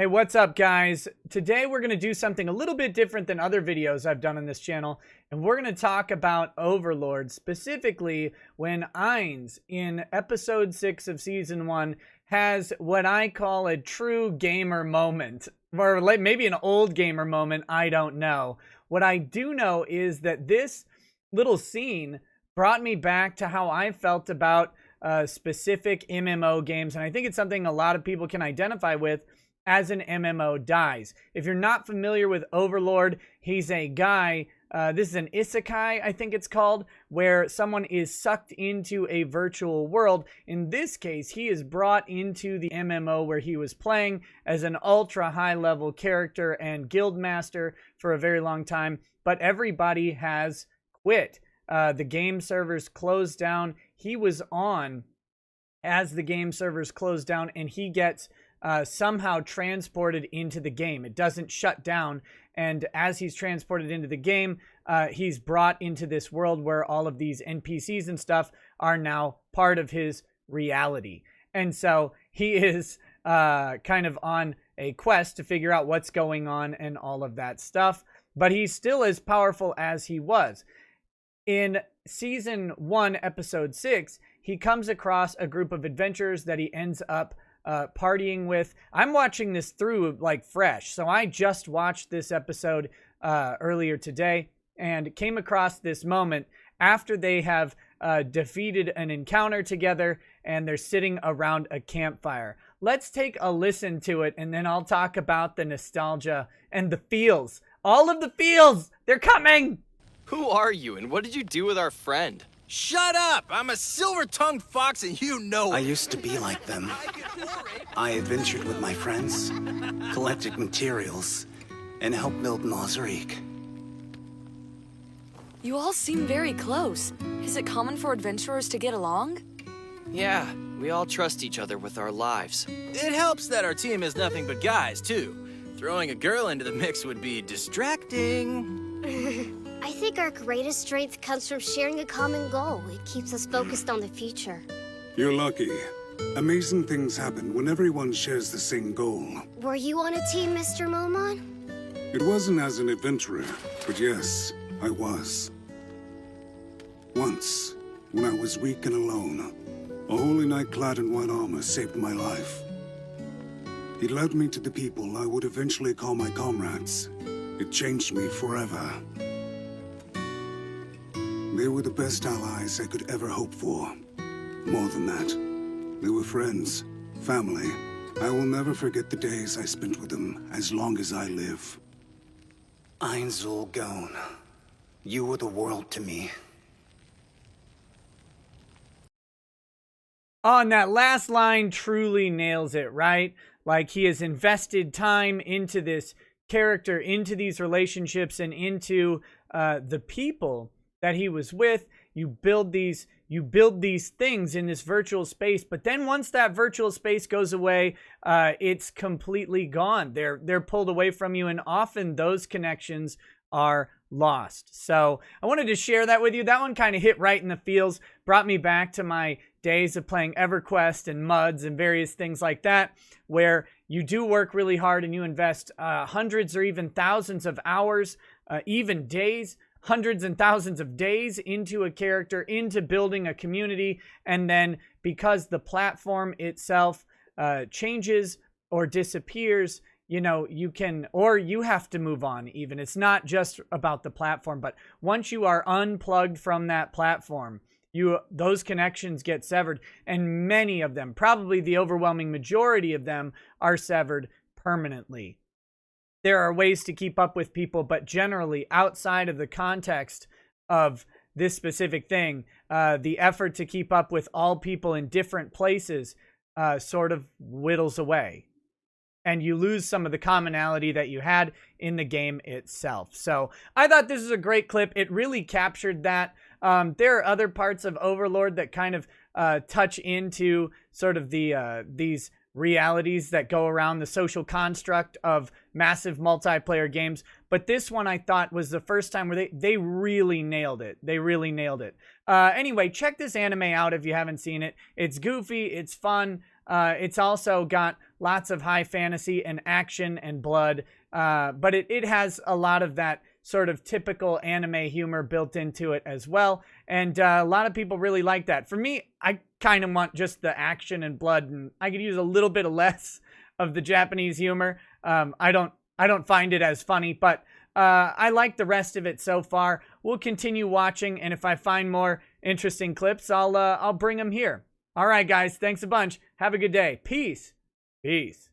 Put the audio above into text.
Hey, what's up, guys? Today we're going to do something a little bit different than other videos I've done on this channel, and we're going to talk about Overlord, specifically when Ainz, in episode 6 of season 1, has what I call a true gamer moment, or maybe an old gamer moment, I don't know. What I do know is that this little scene brought me back to how I felt about specific MMO games, and I think it's something a lot of people can identify with as an MMO dies. If you're not familiar with Overlord, he's a guy, this is an isekai, I think it's called, where someone is sucked into a virtual world. In this case, he is brought into the MMO where he was playing as an ultra high level character and guild master for a very long time, but everybody has quit. The game servers closed down. He was on as the game servers closed down, and he gets somehow transported into the game. It doesn't shut down, and as he's transported into the game, he's brought into this world where all of these NPCs and stuff are now part of his reality. And so he is kind of on a quest to figure out what's going on and all of that stuff, but he's still as powerful as he was. In season 1, episode 6, he comes across a group of adventurers that he ends up partying with. I'm watching this through like fresh, so I just watched this episode earlier today and came across this moment after they have defeated an encounter together and they're sitting around a campfire. Let's take a listen to it, and then I'll talk about the nostalgia and the feels. All of the feels! They're coming! Who are you, and what did you do with our friend? Shut up! I'm a silver-tongued fox, and you know it. I used to be like them. I adventured with my friends, collected materials, and helped build Nazarick. You all seem very close. Is it common for adventurers to get along? Yeah, we all trust each other with our lives. It helps that our team is nothing but guys, too. Throwing a girl into the mix would be distracting. I think our greatest strength comes from sharing a common goal. It keeps us focused on the future. You're lucky. Amazing things happen when everyone shares the same goal. Were you on a team, Mr. Momon? It wasn't as an adventurer, but yes, I was. Once, when I was weak and alone, a holy knight clad in white armor saved my life. He led me to the people I would eventually call my comrades. It changed me forever. They were the best allies I could ever hope for. More than that, they were friends, family. I will never forget the days I spent with them as long as I live. Ainz Gone. You were the world to me. Oh, and that last line truly nails it, right? Like, he has invested time into this character, into these relationships, and into the people that he was with. You build these things in this virtual space, but then once that virtual space goes away, it's completely gone. They're pulled away from you, and often those connections are lost. So I wanted to share that with you. That one kind of hit right in the feels, brought me back to my days of playing EverQuest and MUDs and various things like that, where you do work really hard and you invest hundreds or even thousands of hours, even days, hundreds and thousands of days into a character, into building a community, and then because the platform itself changes or disappears, you know, you can, or you have to move on even. It's not just about the platform, but once you are unplugged from that platform, those connections get severed, and many of them, probably the overwhelming majority of them, are severed permanently. There are ways to keep up with people, but generally outside of the context of this specific thing, the effort to keep up with all people in different places sort of whittles away. And you lose some of the commonality that you had in the game itself. So I thought this was a great clip. It really captured that. There are other parts of Overlord that kind of touch into sort of these realities that go around the social construct of massive multiplayer games. But this one I thought was the first time where they really nailed it. They really nailed it. Anyway, check this anime out if you haven't seen it. It's goofy. It's fun. It's also got lots of high fantasy and action and blood, but it has a lot of that sort of typical anime humor built into it as well, and a lot of people really like that. For me, I kind of want just the action and blood, and I could use a little bit of less of the Japanese humor. I don't find it as funny, but I like the rest of it so far. We'll continue watching, and if I find more interesting clips, I'll bring them here. All right, guys, thanks a bunch. Have a good day. Peace. Peace.